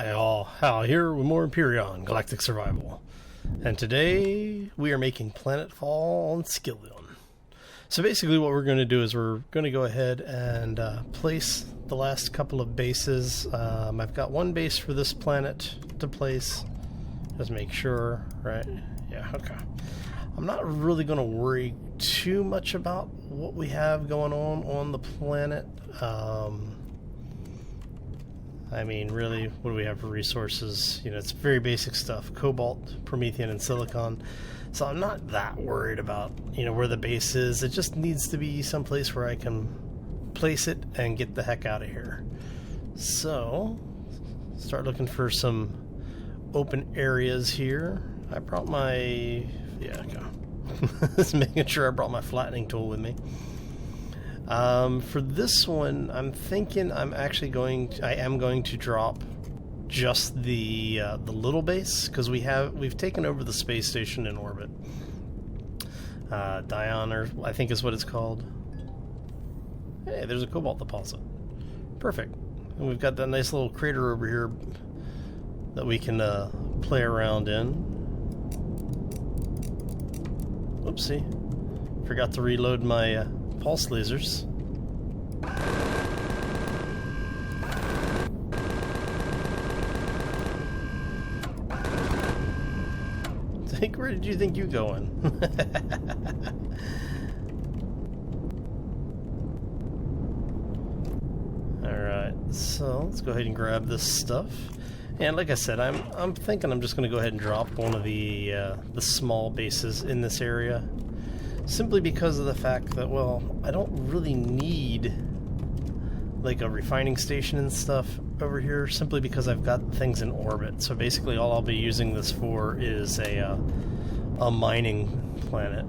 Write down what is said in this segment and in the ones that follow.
Hi all, Hal here with more Empyrion, Galactic Survival. And today we are making planetfall on Skyllion. So basically what we're going to do is we're going to go ahead and place the last couple of bases. I've got one base for this planet to place. Just make sure, right? Yeah, okay. I'm not really going to worry too much about what we have going on the planet. I mean, really, what do we have for resources? You know, it's very basic stuff. Cobalt, Promethean, and Silicon. So I'm not that worried about, you know, where the base is. It just needs to be someplace where I can place it and get the heck out of here. So, start looking for some open areas here. I brought my... yeah, okay. Just making sure I brought my flattening tool with me. For this one, I'm thinking I am going to drop just the little base, because we've taken over the space station in orbit. Dion, or I think is what it's called. Hey, there's a cobalt deposit. Perfect. And we've got that nice little crater over here that we can play around in. Oopsie. Forgot to reload my pulse lasers. Where did you think you're going? Alright, so let's go ahead and grab this stuff. And like I said, I'm thinking I'm just going to go ahead and drop one of the small bases in this area. Simply because of the fact that, well, I don't really need like a refining station and stuff over here, simply because I've got things in orbit. So basically all I'll be using this for is a mining planet.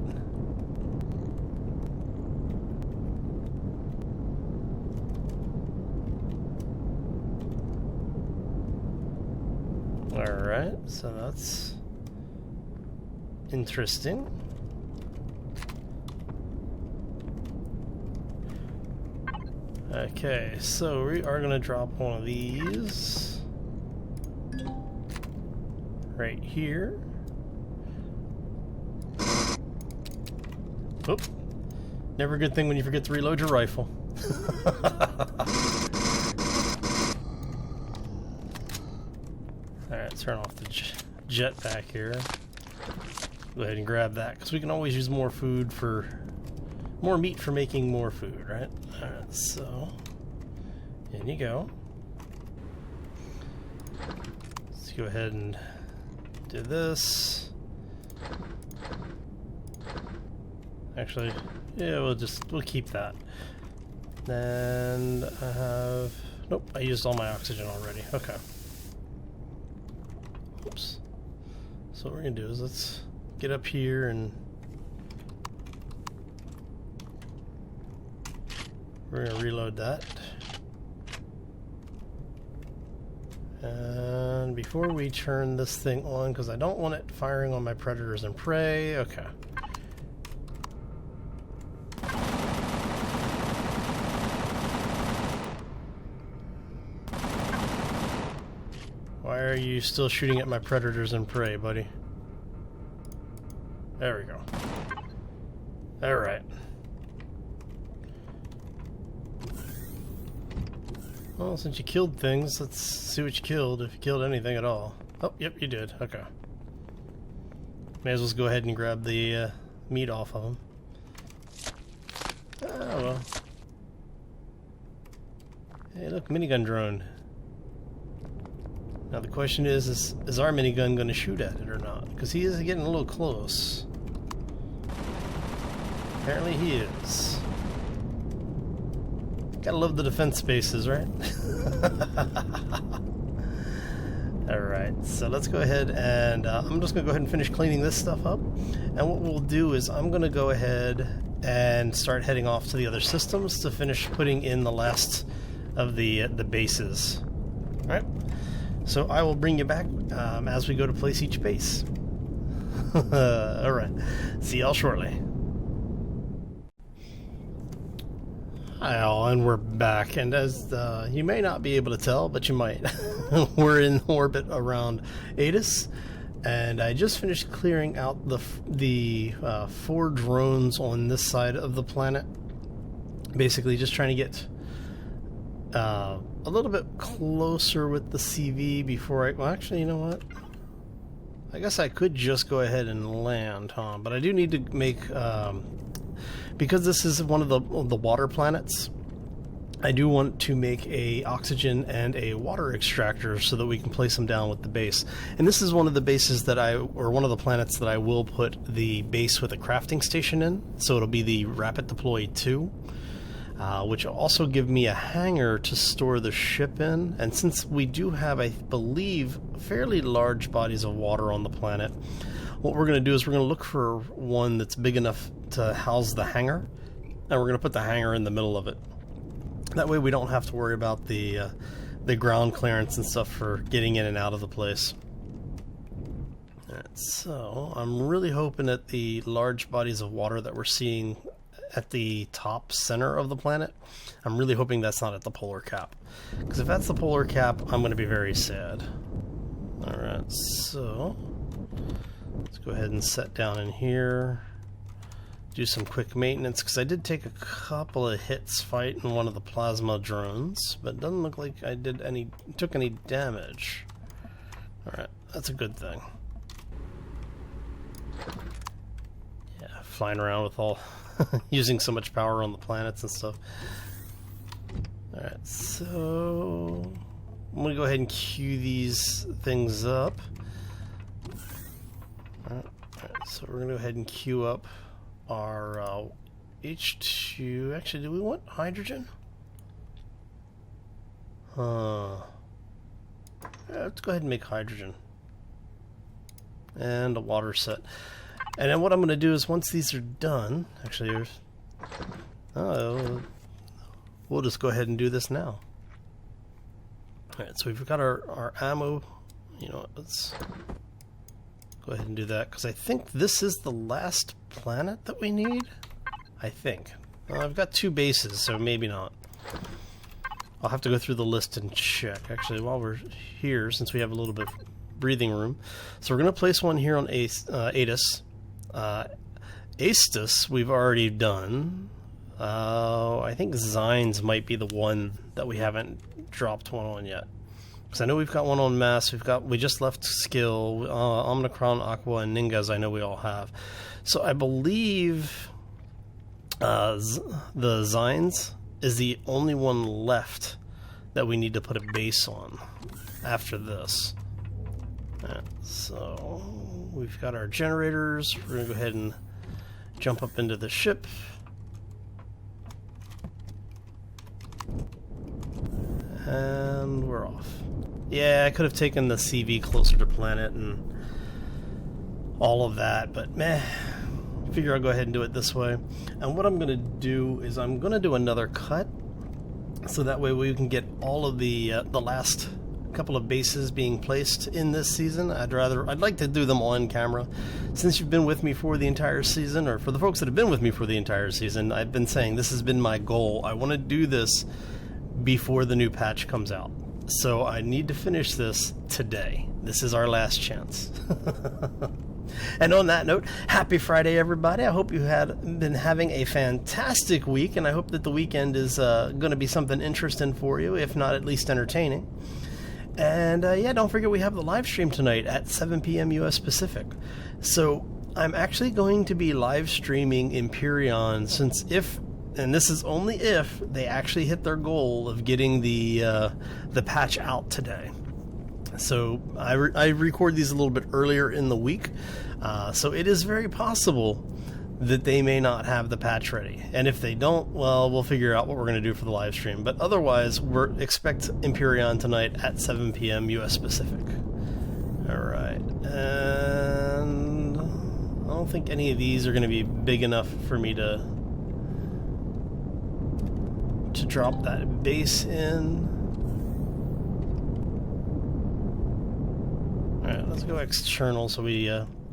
Alright, so that's interesting. Okay, so we are going to drop one of these right here. Oop. Never a good thing when you forget to reload your rifle. Alright, turn off the jet back here. Go ahead and grab that, because we can always use more food for... more meat for making more food, right? Alright, so... in you go. Let's go ahead and do this. Actually, yeah, we'll keep that. And I have... nope, I used all my oxygen already. Okay. Oops. So what we're gonna do is let's get up here and we're going to reload that. And before we turn this thing on, because I don't want it firing on my predators and prey. Okay. Why are you still shooting at my predators and prey, buddy? There we go. Alright. Well, since you killed things, let's see what you killed, if you killed anything at all. Oh, yep, you did. Okay. May as well go ahead and grab the meat off of them. Oh, well. Hey, look, minigun drone. Now the question is our minigun going to shoot at it or not? Because he is getting a little close. Apparently he is. Gotta love the defense spaces, right? Alright, so let's go ahead and I'm just going to go ahead and finish cleaning this stuff up. And what we'll do is I'm going to go ahead and start heading off to the other systems to finish putting in the last of the bases. Alright, so I will bring you back as we go to place each base. Alright, see y'all shortly. Oh, and we're back, and as you may not be able to tell, but you might, we're in orbit around Atis, and I just finished clearing out the 4 drones on this side of the planet. Basically, just trying to get a little bit closer with the CV before well, actually, you know what? I guess I could just go ahead and land, huh? But I do need to make, because this is one of the water planets, I do want to make a oxygen and a water extractor so that we can place them down with the base. And this is one of the bases that or one of the planets that I will put the base with a crafting station in. So it'll be the Rapid Deploy 2. Which will also give me a hangar to store the ship in. And since we do have, I believe, fairly large bodies of water on the planet, what we're going to do is we're going to look for one that's big enough to house the hangar, and we're going to put the hangar in the middle of it. That way we don't have to worry about the ground clearance and stuff for getting in and out of the place. Alright, so I'm really hoping that the large bodies of water that we're seeing at the top center of the planet, I'm really hoping that's not at the polar cap, because if that's the polar cap, I'm going to be very sad. Alright, so let's go ahead and set down in here, do some quick maintenance, because I did take a couple of hits fighting one of the plasma drones, but it doesn't look like I took any damage. Alright, that's a good thing. Yeah, flying around with all using so much power on the planets and stuff. Alright, so I'm going to go ahead and queue these things up. Alright, so we're going to go ahead and queue up our H2. Actually, do we want hydrogen? Yeah, let's go ahead and make hydrogen. And a water set. And then what I'm going to do is once these are done, actually, we'll just go ahead and do this now. Alright, so we've got our ammo. You know what, let's go ahead and do that, because I think this is the last planet that we need. I think. Well, I've got 2 bases, so maybe not. I'll have to go through the list and check. Actually, while we're here, since we have a little bit of breathing room. So we're going to place one here on Atis. Astus we've already done. I think Zines might be the one that we haven't dropped one on yet, because I know we've got one on Mass. We just left Skill, Omnicron, Aqua, and Ningas. I know we all have. So I believe the Zines is the only one left that we need to put a base on after this. So we've got our generators. We're going to go ahead and jump up into the ship. And we're off. Yeah, I could have taken the CV closer to planet and all of that, but meh. Figure I'll go ahead and do it this way. And what I'm going to do is I'm going to do another cut, so that way we can get all of the last couple of bases being placed in this season. I'd like to do them on camera. Since you've been with me for the entire season, or for the folks that have been with me for the entire season, I've been saying this has been my goal. I want to do this before the new patch comes out. So I need to finish this today. This is our last chance. And on that note, happy Friday, everybody. I hope you had been having a fantastic week, and I hope that the weekend is going to be something interesting for you, if not at least entertaining. And yeah, don't forget we have the live stream tonight at 7 p.m. US Pacific. So I'm actually going to be live streaming Empyrion, since and this is only if they actually hit their goal of getting the patch out today. So I record these a little bit earlier in the week, so it is very possible that they may not have the patch ready. And if they don't, well, we'll figure out what we're going to do for the live stream. But otherwise, expect Empyrion tonight at 7 p.m. US Pacific. Alright, and I don't think any of these are going to be big enough for me to drop that base in. Alright, let's go external so we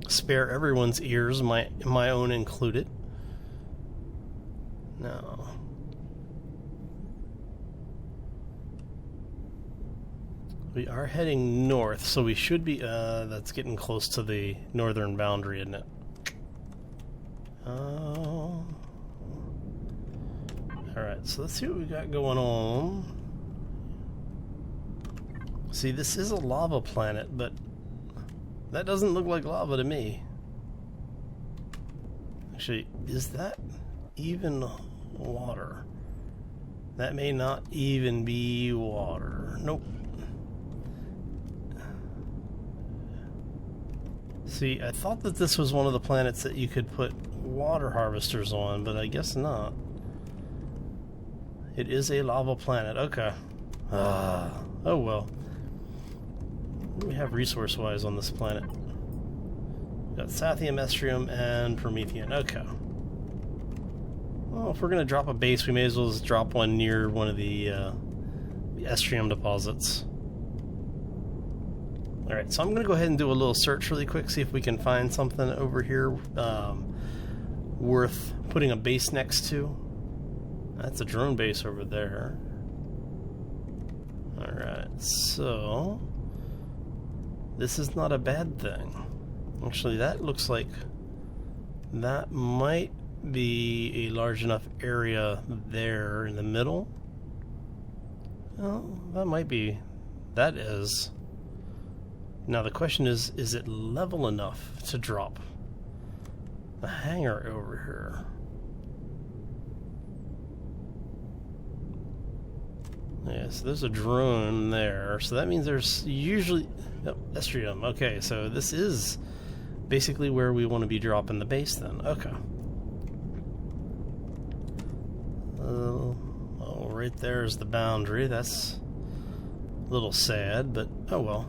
spare everyone's ears, my own included. Now, We are heading north, so we should be, that's getting close to the northern boundary, isn't it? Alright, so let's see what we got going on. See, this is a lava planet, but that doesn't look like lava to me. Actually, is that even water? That may not even be water. Nope. See, I thought that this was one of the planets that you could put water harvesters on, but I guess not. It is a lava planet. Okay. Oh well. What do we have resource-wise on this planet? We've got Sathium, Estrium, and Promethean. Okay. Well, if we're going to drop a base, we may as well just drop one near one of the Estrium deposits. Alright, so I'm going to go ahead and do a little search really quick, see if we can find something over here worth putting a base next to. That's a drone base over there. Alright, so this is not a bad thing. Actually, that looks like that might be a large enough area there in the middle. Well, that might be. That is. Now the question is it level enough to drop a hangar over here? Yeah, so there's a drone there, so that means there's usually... Oh, Estrium. Okay, so this is basically where we want to be dropping the base then. Okay. Oh, right there is the boundary. That's a little sad, but oh well.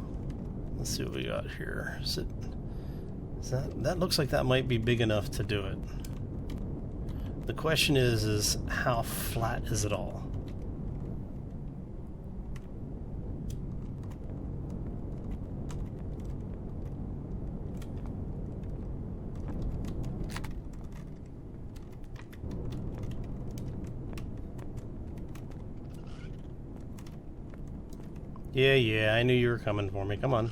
Let's see what we got here. That looks like that might be big enough to do it. The question is how flat is it all? Yeah, I knew you were coming for me. Come on.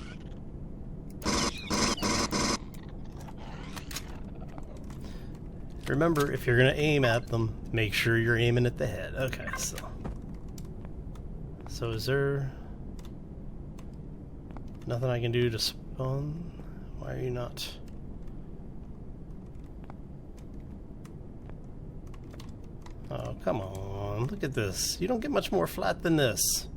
Remember, if you're going to aim at them, make sure you're aiming at the head. Okay, so is there nothing I can do to spawn? Why are you not? Oh, come on. Look at this. You don't get much more flat than this.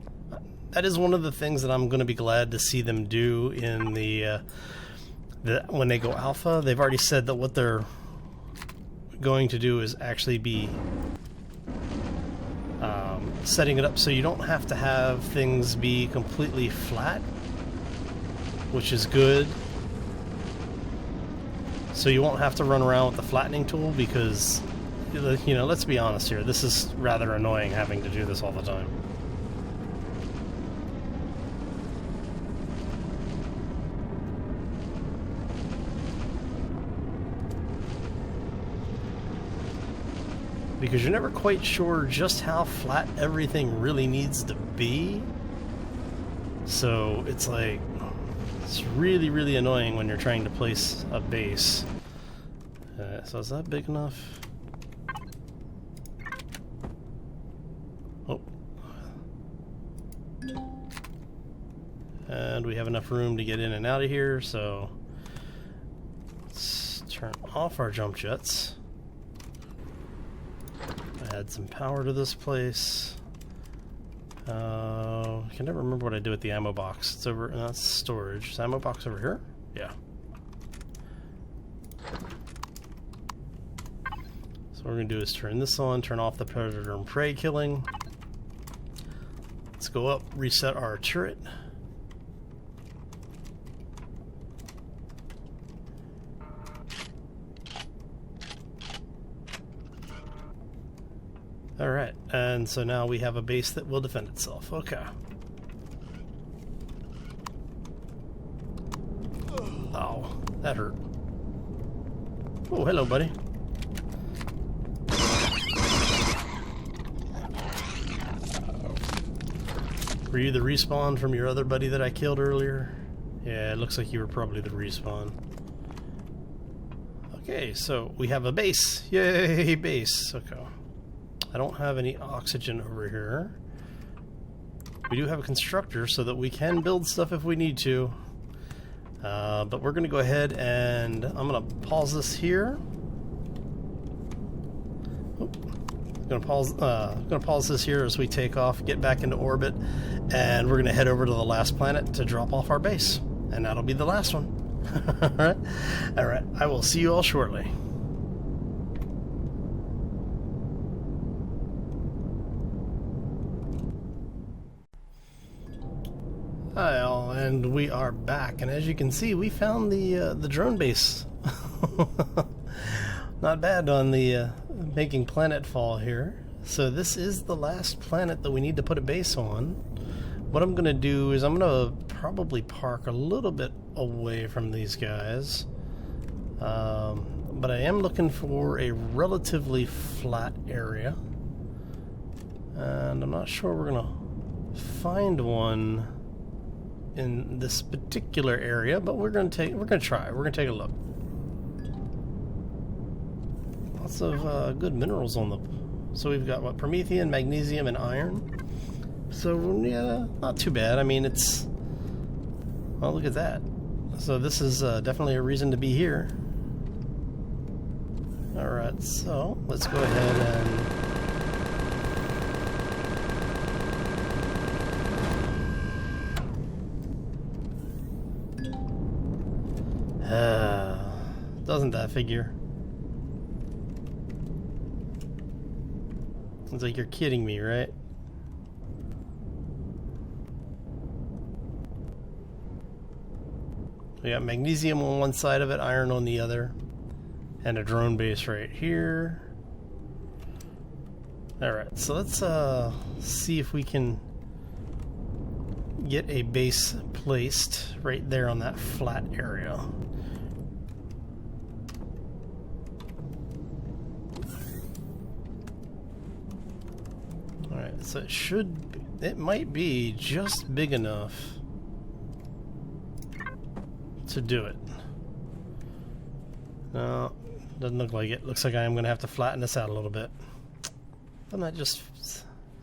That is one of the things that I'm going to be glad to see them do in the when they go alpha. They've already said that what they're going to do is actually be setting it up so you don't have to have things be completely flat, which is good. So you won't have to run around with the flattening tool because, you know, let's be honest here, this is rather annoying having to do this all the time. Because you're never quite sure just how flat everything really needs to be. So it's like, it's really, really annoying when you're trying to place a base. So is that big enough? Oh. And we have enough room to get in and out of here, so let's turn off our jump jets. Add some power to this place. I can never remember what I did with the ammo box. It's over, that's storage. Is the ammo box over here? Yeah. So what we're going to do is turn this on, turn off the predator and prey killing. Let's go up, reset our turret. Alright, and so now we have a base that will defend itself. Okay. Oh, that hurt. Oh, hello, buddy. Were you the respawn from your other buddy that I killed earlier? Yeah, it looks like you were probably the respawn. Okay, so we have a base. Yay, base. Okay. I don't have any oxygen over here. We do have a constructor so that we can build stuff if we need to. But we're going to go ahead and I'm going to pause this here. I'm going to pause this here as we take off, get back into orbit, and we're going to head over to the last planet to drop off our base. And that'll be the last one. Alright? Alright, I will see you all shortly. Hi all, and we are back, and as you can see, we found the drone base. Not bad on the making planetfall here. So this is the last planet that we need to put a base on. What I'm gonna do is I'm gonna probably park a little bit away from these guys, but I am looking for a relatively flat area, and I'm not sure we're gonna find one in this particular area, but we're gonna try. We're gonna take a look. Lots of good minerals on the. So we've got what, Promethean, magnesium, and iron. So yeah, not too bad. I mean, it's, well, look at that. So this is definitely a reason to be here. All right, so let's go ahead and doesn't that figure? It's like you're kidding me, right? We got magnesium on one side of it, iron on the other, and a drone base right here. Alright, so let's see if we can get a base placed right there on that flat area. Alright, so it might be just big enough to do it. No, doesn't look like it. Looks like I am going to have to flatten this out a little bit. But that just,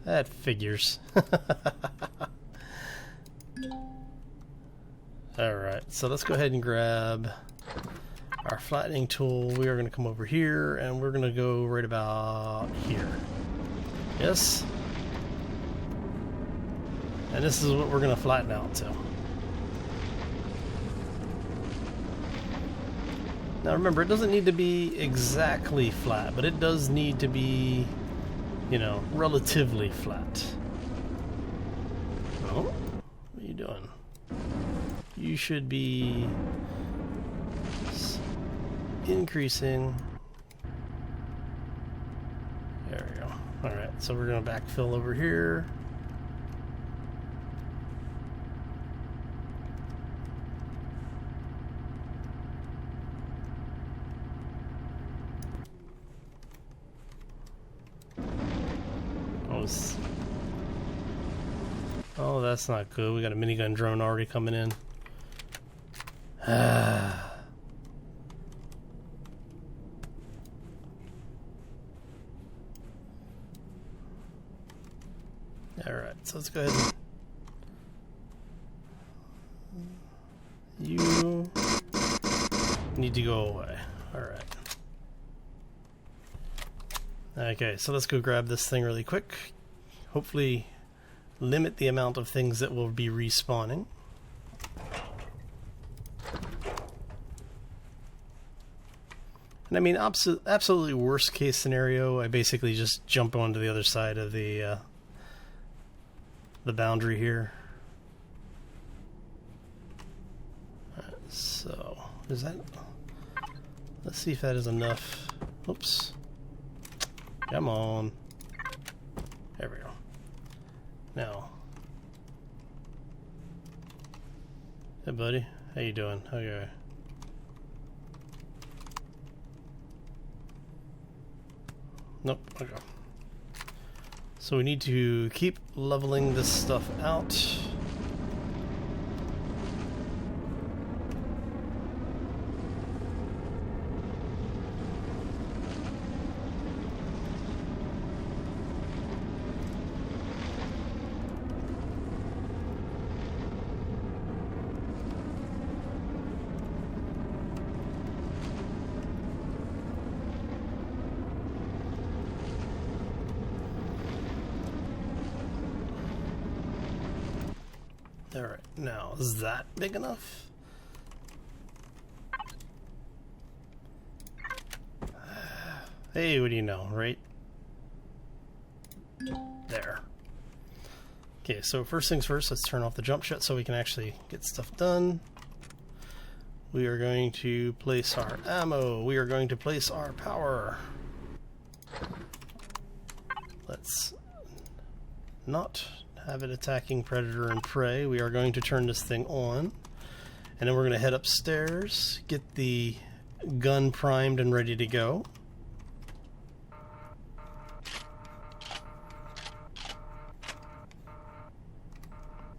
that figures. Alright, so let's go ahead and grab our flattening tool. We are going to come over here and we're going to go right about here. Yes? And this is what we're going to flatten out to. Now remember, it doesn't need to be exactly flat, but it does need to be, you know, relatively flat. Oh, what are you doing? You should be increasing. There we go. Alright, so we're going to backfill over here. Oh, that's not good. We got a minigun drone already coming in. Alright, so let's go ahead and you need to go away. Alright. Okay, so let's go grab this thing really quick. Hopefully limit the amount of things that will be respawning. And I mean, absolutely worst case scenario, I basically just jump onto the other side of the boundary here. Alright, so is that? Let's see if that is enough. Oops. Come on. There we go. Now. Hey buddy, how you doing? Okay. Nope, okay. So we need to keep leveling this stuff out. Alright, now, is that big enough? Hey, what do you know, right? There. Okay, so first things first, let's turn off the jump shot so we can actually get stuff done. We are going to place our ammo. We are going to place our power. Let's not have it attacking predator and prey. We are going to turn this thing on, and then we're going to head upstairs, get the gun primed and ready to go.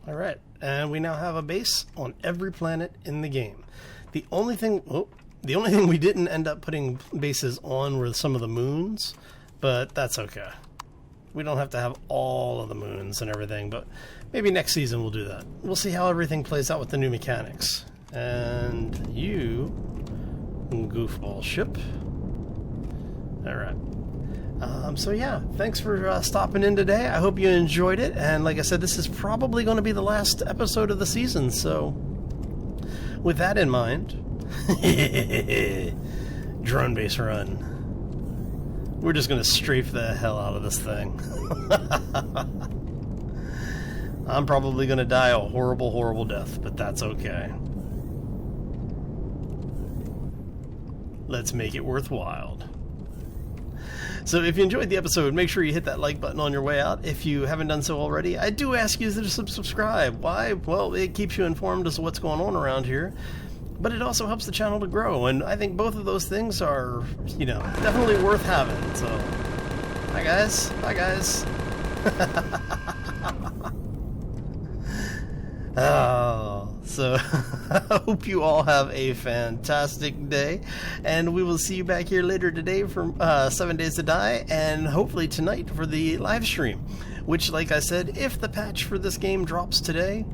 Alright, and we now have a base on every planet in the game. The only thing we didn't end up putting bases on were some of the moons, but that's okay. We don't have to have all of the moons and everything, but maybe next season we'll do that. We'll see how everything plays out with the new mechanics. And you, goofball ship. Alright. So yeah, thanks for stopping in today. I hope you enjoyed it, and like I said, this is probably going to be the last episode of the season, so with that in mind, drone base run. We're just going to strafe the hell out of this thing. I'm probably going to die a horrible, horrible death, but that's okay. Let's make it worthwhile. So if you enjoyed the episode, make sure you hit that like button on your way out. If you haven't done so already, I do ask you to subscribe. Why? Well, it keeps you informed as to what's going on around here, but it also helps the channel to grow, and I think both of those things are, you know, definitely worth having. So, bye guys. Bye guys. So I hope you all have a fantastic day, and we will see you back here later today for 7 Days to Die, and hopefully tonight for the live stream, which, like I said, if the patch for this game drops today,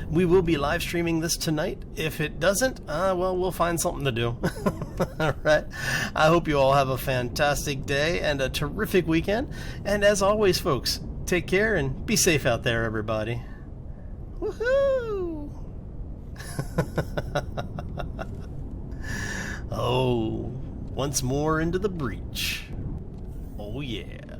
we will be live streaming this tonight. If it doesn't, well, we'll find something to do. Alright, I hope you all have a fantastic day and a terrific weekend, and as always, folks, take care and be safe out there, everybody. Woohoo! Oh, once more into the breach. Oh yeah.